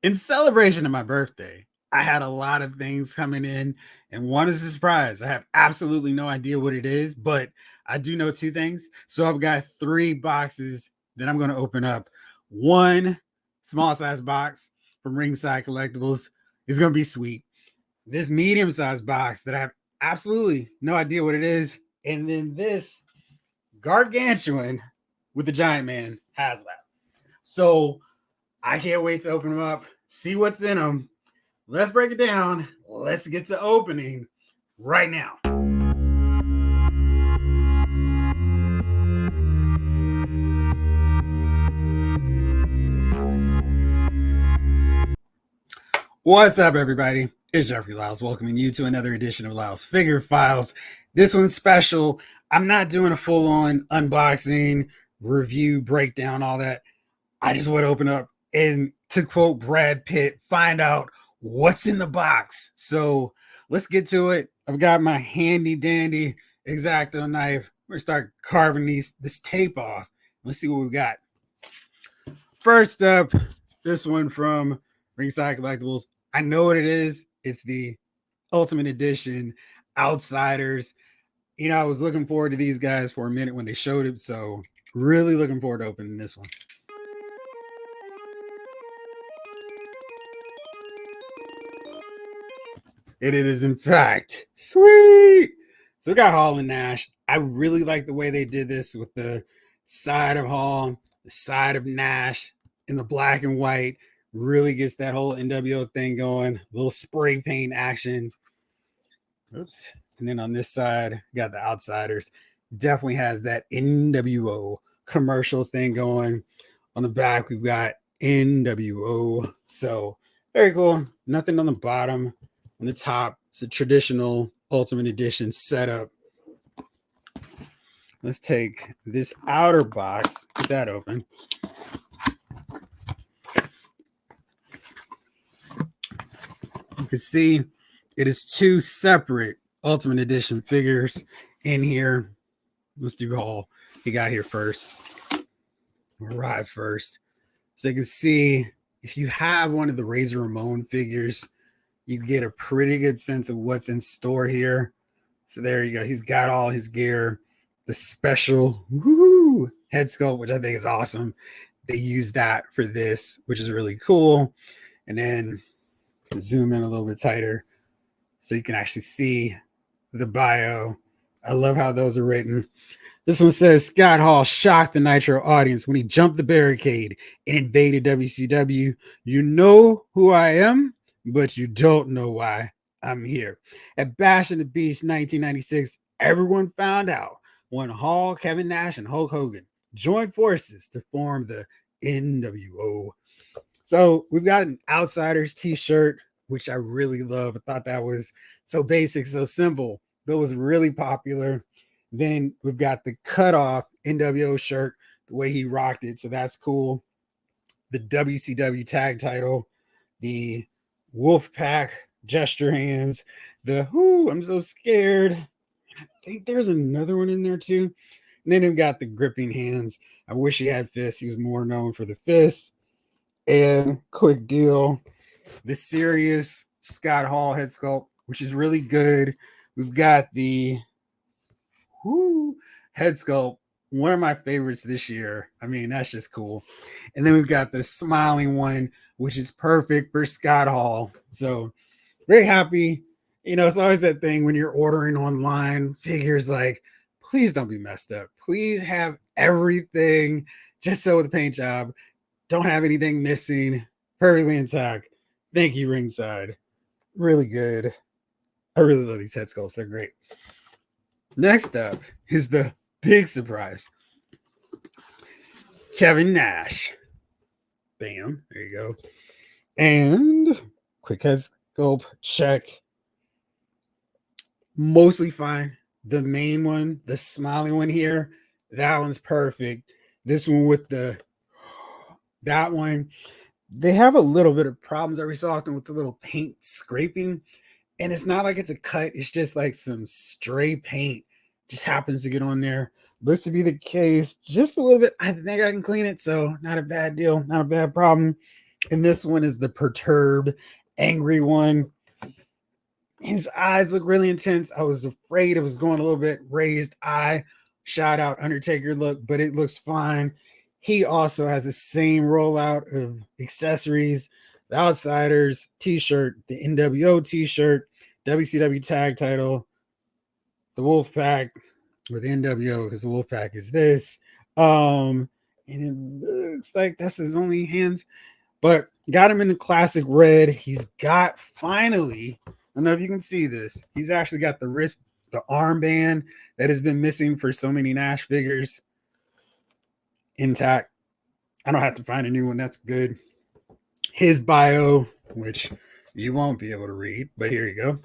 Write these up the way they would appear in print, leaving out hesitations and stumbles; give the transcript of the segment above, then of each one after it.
In celebration of my birthday, I had a lot of things coming in, and one is a surprise. I have absolutely no idea what it is, but I do know two things. So I've got three boxes that I'm going to open up. One small size box from Ringside Collectibles is going to be sweet. This medium sized box that I have absolutely no idea what it is, and then this gargantuan with the Giant Man HasLab. So I can't wait to open them up, see what's in them. Let's break it down. Let's get to opening right now. What's up, everybody? It's Jeffrey Lyles welcoming you to another edition of Lyles Figure Files. This one's special. I'm not doing a full-on unboxing, review, breakdown, all that. I just want to open up and, to quote Brad Pitt, find out what's in the box. So let's get to it. I've got my handy dandy X-Acto knife. We're going to start carving this tape off. Let's see what we got. First up, this one from Ringside Collectibles. I know what it is. It's the Ultimate Edition Outsiders. You know, I was looking forward to these guys for a minute when they showed it, so really looking forward to opening this one. And it is, in fact, sweet. So we got Hall and Nash. I really like the way they did this with the side of Hall, the side of Nash in the black and white. Really gets that whole NWO thing going. A little spray paint action. Oops. And then on this side, got the Outsiders. Definitely has that NWO commercial thing going. On the back, we've got NWO. So very cool. Nothing on the bottom. On the top, it's a traditional Ultimate Edition setup. Let's take this outer box, get that open. You can see it is two separate Ultimate Edition figures in here. Let's do Hall. He got here first. Arrived first. So you can see if you have one of the Razor Ramon figures, you get a pretty good sense of what's in store here. So there you go. He's got all his gear. The special head sculpt, which I think is awesome. They use that for this, which is really cool. And then zoom in a little bit tighter so you can actually see the bio. I love how those are written. This one says, Scott Hall shocked the Nitro audience when he jumped the barricade and invaded WCW. You know who I am, but you don't know why I'm here. At Bash at the Beach 1996, everyone found out when Hall, Kevin Nash, and Hulk Hogan joined forces to form the NWO. So we've got an Outsiders t-shirt, which I really love. I thought that was so basic, so simple. That was really popular. Then we've got the cutoff NWO shirt, the way he rocked it. So that's cool. The WCW tag title, the Wolfpack gesture hands, the I'm so scared. I think there's another one in there too. And then we've got the gripping hands. I wish he had fists. He was more known for the fists. And quick deal, the serious Scott Hall head sculpt, which is really good. We've got the head sculpt, one of my favorites this year. I mean, that's just cool. And then we've got the smiling one, which is perfect for Scott Hall. So very happy. You know, it's always that thing when you're ordering online figures, like, please don't be messed up. Please have everything just so with the paint job. Don't have anything missing. Perfectly intact. Thank you, Ringside. Really good. I really love these head sculpts. They're great. Next up is the big surprise. Kevin Nash. Bam. There you go. And quick head sculpt check. Mostly fine. The main one, the smiling one here, that one's perfect. This one with that one, they have a little bit of problems every so often with the little paint scraping. And it's not like it's a cut. It's just like some stray paint just happens to get on there. Looks to be the case just a little bit. I think I can clean it. So not a bad deal. Not a bad problem. And this one is the perturbed, angry one. His eyes look really intense. I was afraid it was going a little bit raised eye, shout out Undertaker look, but it looks fine. He also has the same rollout of accessories, the Outsiders t-shirt, the NWO t-shirt, WCW tag title, the Wolfpack, or the NWO, because the Wolfpack is this. And it looks like that's his only hands, but got him in the classic red. He's got finally, I don't know if you can see this, he's actually got the wrist, the armband that has been missing for so many Nash figures intact. I don't have to find a new one. That's good. His bio, which you won't be able to read, but here you go.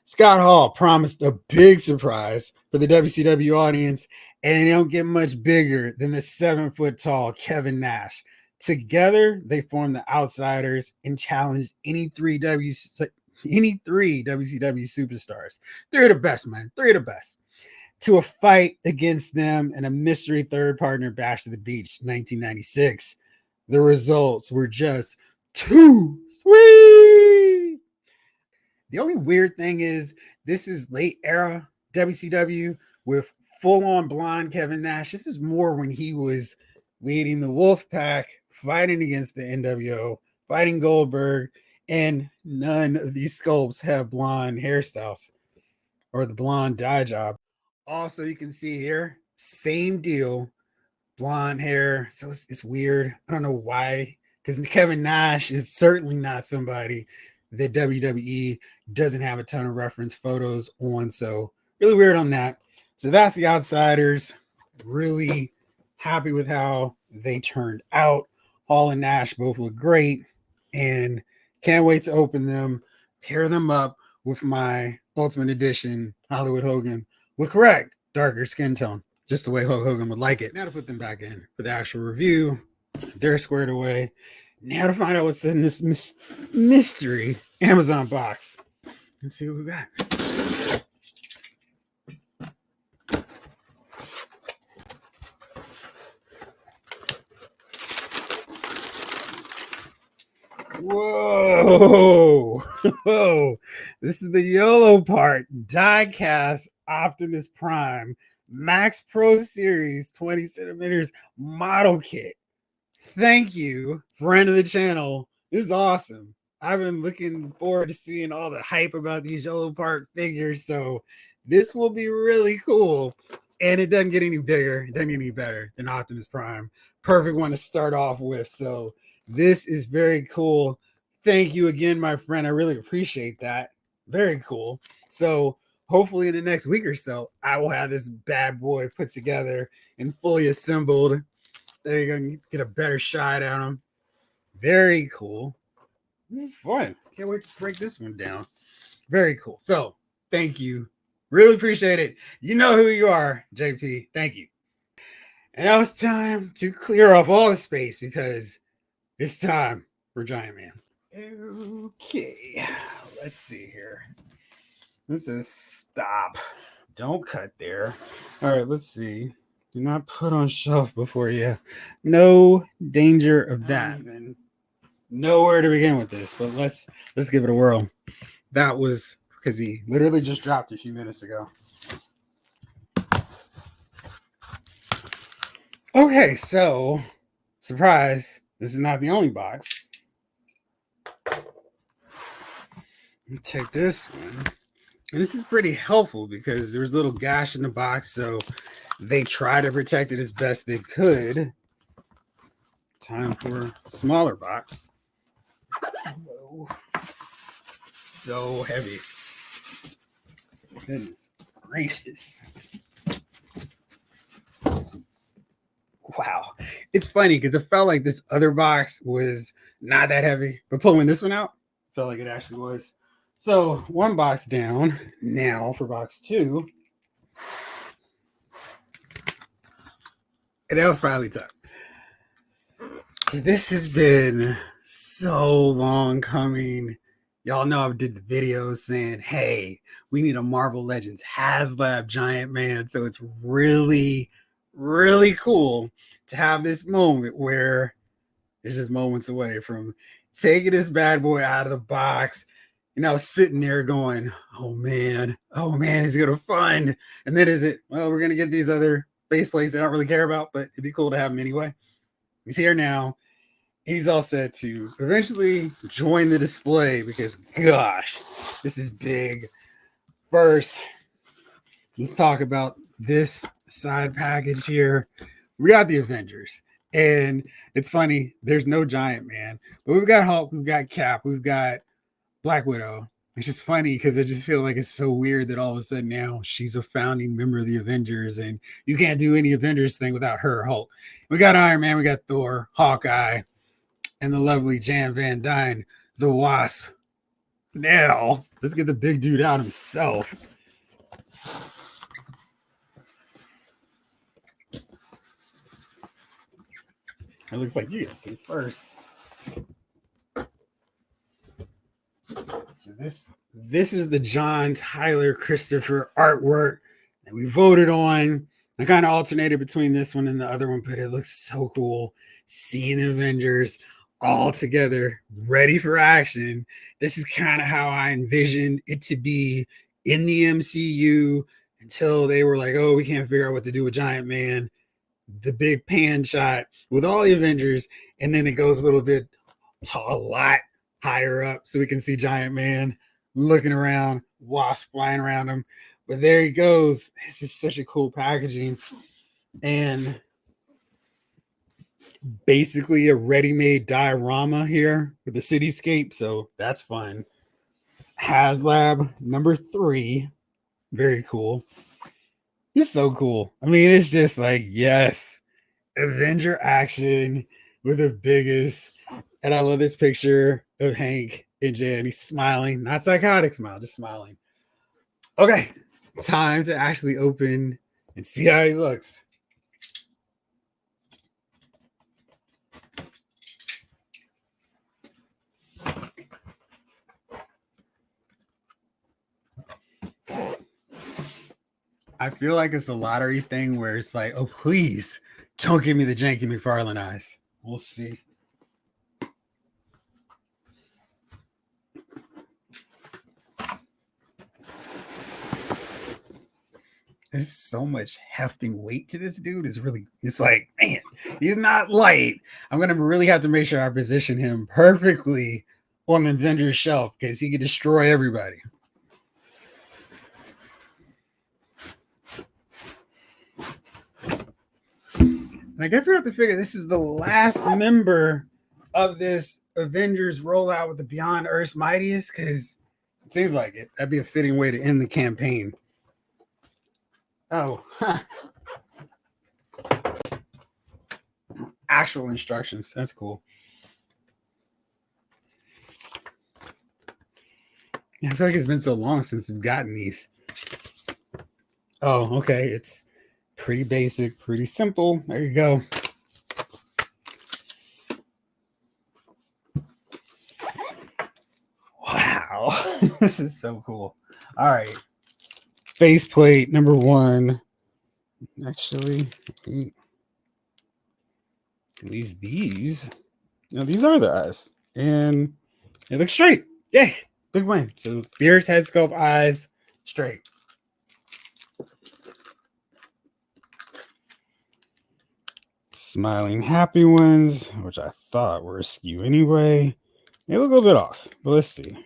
Scott Hall promised a big surprise for the WCW audience, and they don't get much bigger than the 7 foot tall Kevin Nash. Together, they formed the Outsiders and challenged any three WCW superstars. They're the best, man. They're the best. To a fight against them and a mystery third partner Bash to the Beach 1996. The results were just too sweet. The only weird thing is this is late era WCW with full on blonde Kevin Nash. This is more when he was leading the Wolfpack, fighting against the NWO, fighting Goldberg, and none of these sculpts have blonde hairstyles or the blonde dye job. Also, you can see here, same deal, blonde hair. So it's weird. I don't know why, because Kevin Nash is certainly not somebody that WWE doesn't have a ton of reference photos on. So really weird on that. So that's the Outsiders. Really happy with how they turned out. Hall and Nash both look great, and can't wait to open them, pair them up with my Ultimate Edition Hollywood Hogan with correct darker skin tone, just the way Hulk Hogan would like it. Now to put them back in for the actual review. They're squared away. Now to find out what's in this mystery Amazon box. Let's see what we got. Whoa. Whoa. This is the Yolo part. Die-cast Optimus Prime Max Pro Series 20 centimeters model kit. Thank you, friend of the channel. This is awesome. I've been looking forward to seeing all the hype about these Yolo Park figures, so this will be really cool. And it doesn't get any bigger, it doesn't get any better than Optimus Prime. Perfect one to start off with. So this is very cool. Thank you again, my friend. I really appreciate that. Very cool. So hopefully in the next week or so, I will have this bad boy put together and fully assembled. There you go. Get a better shot at them. Very cool. This is fun. Can't wait to break this one down. Very cool. So thank you. Really appreciate it. You know who you are, JP. Thank you. And now it's time to clear off all the space because it's time for Giant Man. Okay. Let's see here. This is stop. Don't cut there. All right, let's see. Do not put on shelf before you. No danger of that. And nowhere to begin with this, but let's give it a whirl. That was because he literally just dropped a few minutes ago. Okay, so surprise, this is not the only box. Let me take this one. And this is pretty helpful because there's a little gash in the box, so they try to protect it as best they could. Time for a smaller box. Whoa. So heavy. Goodness gracious. Wow. It's funny because it felt like this other box was not that heavy, but pulling this one out felt like it actually was. So one box down now for box two. And that was finally tough. This has been so long coming. Y'all know I did the video saying, hey, we need a Marvel Legends HasLab Giant-Man. So it's really, really cool to have this moment where is just moments away from taking this bad boy out of the box. And I was sitting there going, oh man, he's gonna fund. And then is it, well, we're gonna get these other base plates I don't really care about, but it'd be cool to have him anyway. He's here now. He's all set to eventually join the display because gosh, this is big. First, let's talk about this side package here. We got the Avengers. And it's funny, there's no Giant-Man, but we've got Hulk, we've got Cap, we've got Black Widow. It's just funny because I just feel like it's so weird that all of a sudden now she's a founding member of the Avengers, and you can't do any Avengers thing without her, Hulk. We got Iron Man, we got Thor, Hawkeye, and the lovely Jan Van Dyne, the Wasp. Now, let's get the big dude out himself. It looks like you get to see first. So this is the John Tyler Christopher artwork that we voted on. I kind of alternated between this one and the other one, but it looks so cool. Seeing the Avengers all together, ready for action. This is kind of how I envisioned it to be in the MCU until they were like, oh, we can't figure out what to do with Giant-Man. The big pan shot with all the Avengers, and then it goes a little bit a lot higher up so we can see Giant-Man looking around, Wasp flying around him. But there he goes. This is such a cool packaging, and basically a ready-made diorama here with the cityscape, so that's fun. HasLab number 3, very cool. It's so cool. I mean, it's just like, yes, Avenger action with the biggest. And I love this picture of Hank and Jan. He's smiling, not psychotic smile, just smiling. Okay, time to actually open and see how he looks. I feel like it's a lottery thing where it's like, oh, please don't give me the janky McFarlane eyes. We'll see. There's so much hefting weight to this dude. It's like, man, he's not light. I'm going to really have to make sure I position him perfectly on the Avengers shelf because he could destroy everybody. And I guess we have to figure this is the last member of this Avengers rollout with the Beyond Earth's Mightiest, because it seems like it. That'd be a fitting way to end the campaign. Oh, actual instructions. That's cool. Yeah, I feel like it's been so long since we've gotten these. Oh, okay. It's pretty basic, pretty simple. There you go. Wow. This is so cool. All right. Faceplate number 1. Actually, at least these. No, these are the eyes. And it looks straight. Yay. Big win. So Beer's head sculpt, eyes, straight. Smiling happy ones, which I thought were askew anyway. They look a little bit off, but let's see.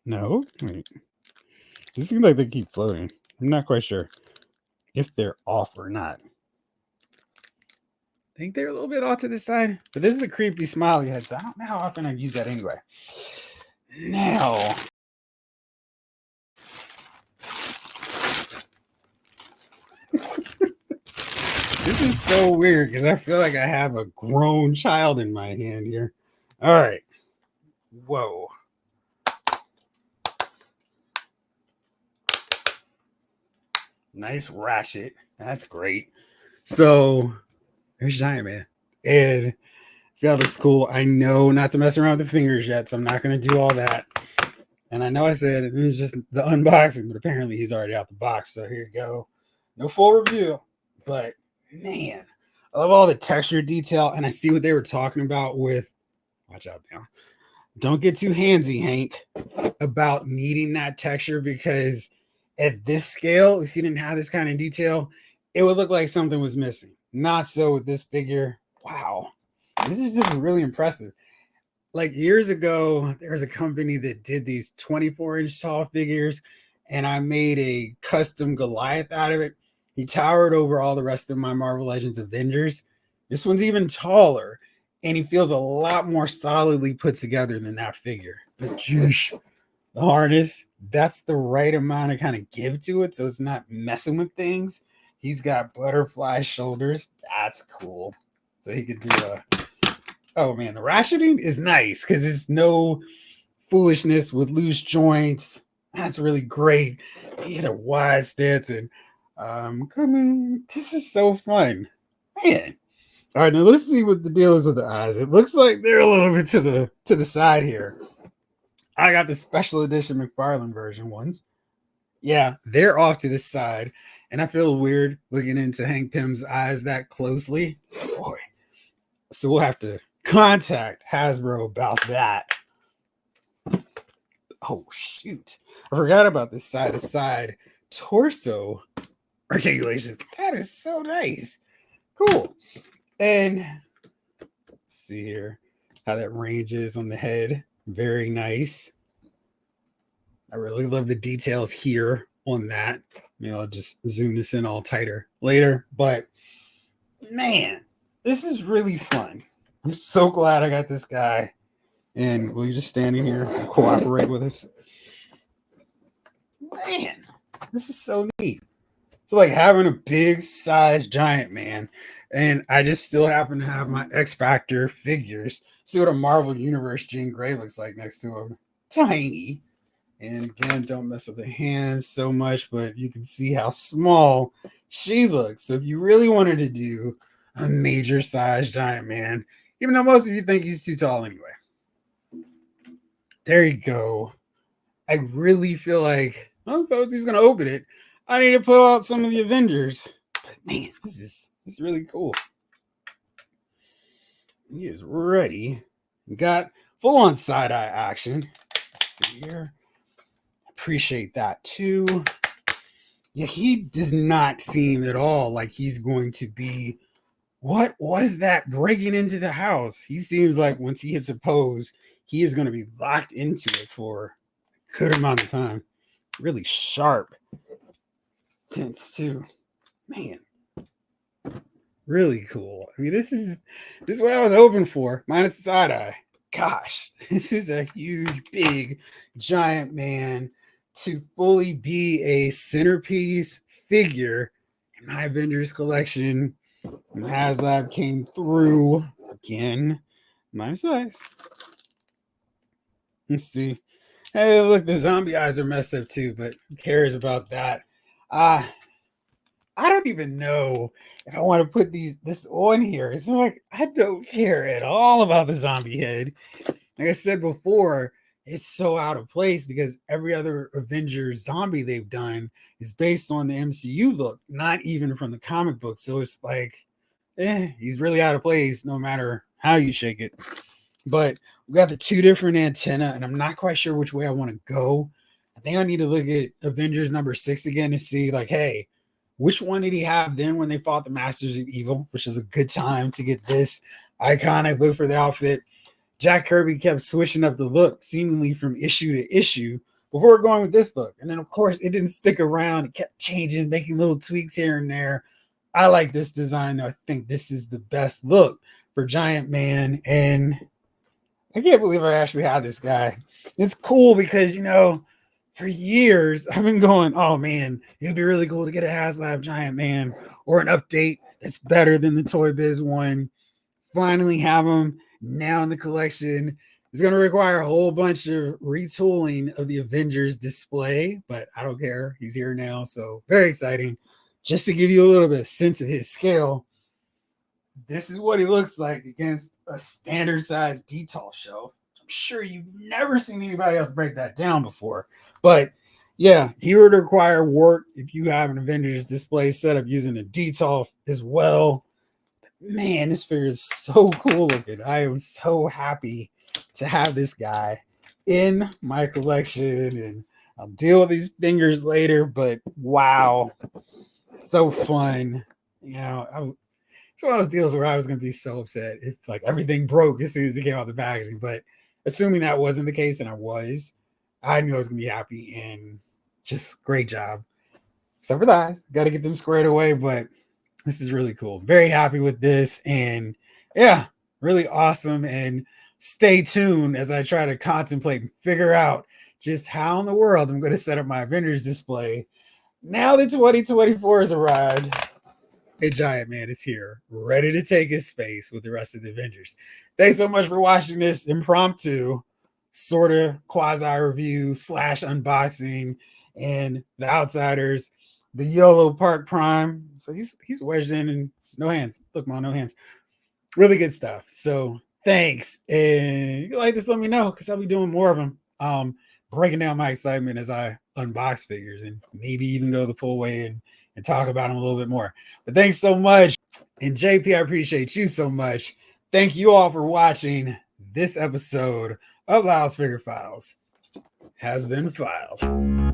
No, wait. This seems like they keep floating. I'm not quite sure if they're off or not. I think they're a little bit off to the side, but this is a creepy smiley head, so I don't know how often I'd use that anyway. Now, this is so weird because I feel like I have a grown child in my hand here. All right. Whoa. Nice ratchet. That's great. So there's Giant-Man. And see how looks cool. I know not to mess around with the fingers yet, so I'm not going to do all that. And I know I said it was just the unboxing, but apparently he's already out the box. So here you go. No full review, but man. I love all the texture detail, and I see what they were talking about with, watch out now. Don't get too handsy, Hank, about needing that texture, because at this scale, if you didn't have this kind of detail, it would look like something was missing. Not so with this figure. Wow. This is just really impressive. Like years ago, there was a company that did these 24-inch tall figures, and I made a custom Goliath out of it. He towered over all the rest of my Marvel Legends Avengers. This one's even taller, and he feels a lot more solidly put together than that figure. But the harness, that's the right amount of kind of give to it, so it's not messing with things. He's got butterfly shoulders. That's cool. So he could do a, oh man, the rationing is nice because it's no foolishness with loose joints. That's really great. He had a wide stance, and coming. This is so fun, man. All right, now let's see what the deal is with the eyes. It looks like they're a little bit to the side here. I got the special edition McFarlane version ones. Yeah, they're off to the side, and I feel weird looking into Hank Pym's eyes that closely. Boy, so we'll have to contact Hasbro about that. Oh shoot, I forgot about the side to side torso articulation. That is so nice. Cool. And let's see here how that ranges on the head. Very nice. I really love the details here on that. Maybe I'll just zoom this in all tighter later. But man, this is really fun. I'm so glad I got this guy. And will you just stand in here and cooperate with us? Man, this is so neat. It's like having a big size Giant-Man. And I just still happen to have my X Factor figures. See what a Marvel Universe Jean Grey looks like next to him. Tiny. And again, don't mess with the hands so much, but you can see how small she looks. So if you really wanted to do a major size Giant-Man, even though most of you think he's too tall anyway. There you go. I really feel like, oh, folks, he's going to open it. I need to pull out some of the Avengers. But man, this is really cool. He is ready. Got full-on side-eye action. Let's see here. Appreciate that too. Yeah, he does not seem at all like he's going to be, what was that breaking into the house? He seems like once he hits a pose, he is going to be locked into it for a good amount of time. Really sharp tints too. Man, really cool. I mean, this is what I was hoping for, minus the side eye. Gosh, this is a huge, big Giant-Man to fully be a centerpiece figure in my Avengers collection. And HasLab came through again. Minus size. Let's see. Hey, look, the zombie eyes are messed up too, but who cares about that? I don't even know if I want to put this on here. It's like I don't care at all about the zombie head. Like I said before, it's so out of place because every other Avengers zombie they've done is based on the MCU look, not even from the comic book. So it's like, he's really out of place no matter how you shake it. But we got the two different antenna, and I'm not quite sure which way I want to go. I think I need to look at Avengers #6 again to see, like, hey, which one did he have then when they fought the Masters of Evil, which is a good time to get this iconic look for the outfit. Jack Kirby kept switching up the look seemingly from issue to issue before going with this look. And then, of course, it didn't stick around. It kept changing, making little tweaks here and there. I like this design, though. I think this is the best look for Giant-Man. And I can't believe I actually had this guy. It's cool because, for years I've been going, oh man, it'd be really cool to get a HasLab Giant-Man or an update that's better than the Toy Biz one. Finally have him now in the collection. It's going to require a whole bunch of retooling of the Avengers display, but I don't care. He's here now, so very exciting. Just to give you a little bit of sense of his scale, this is what he looks like against a standard size detail shelf. I'm sure you've never seen anybody else break that down before. But yeah, he would require work if you have an Avengers display set up using a detail as well. But man, this figure is so cool looking. I am so happy to have this guy in my collection, and I'll deal with these fingers later, but wow, so fun. You know, it's one of those deals where I was going to be so upset if like everything broke as soon as it came out the packaging, but assuming that wasn't the case, and I knew I was going to be happy, and just great job. Except for the eyes, got to get them squared away, but this is really cool. Very happy with this, and yeah, really awesome. And stay tuned as I try to contemplate and figure out just how in the world I'm going to set up my Avengers display now that 2024 has arrived. A Giant-Man is here, ready to take his space with the rest of the Avengers. Thanks so much for watching this impromptu, sort of quasi review / unboxing, and the Outsiders, the Yolo Park Prime. So he's wedged in and no hands. Look, Mom, no hands. Really good stuff. So thanks. And if you like this, let me know because I'll be doing more of them. Breaking down my excitement as I unbox figures and maybe even go the full way and talk about them a little bit more. But thanks so much. And JP, I appreciate you so much. Thank you all for watching. This episode of Lyle's Figure Files has been filed.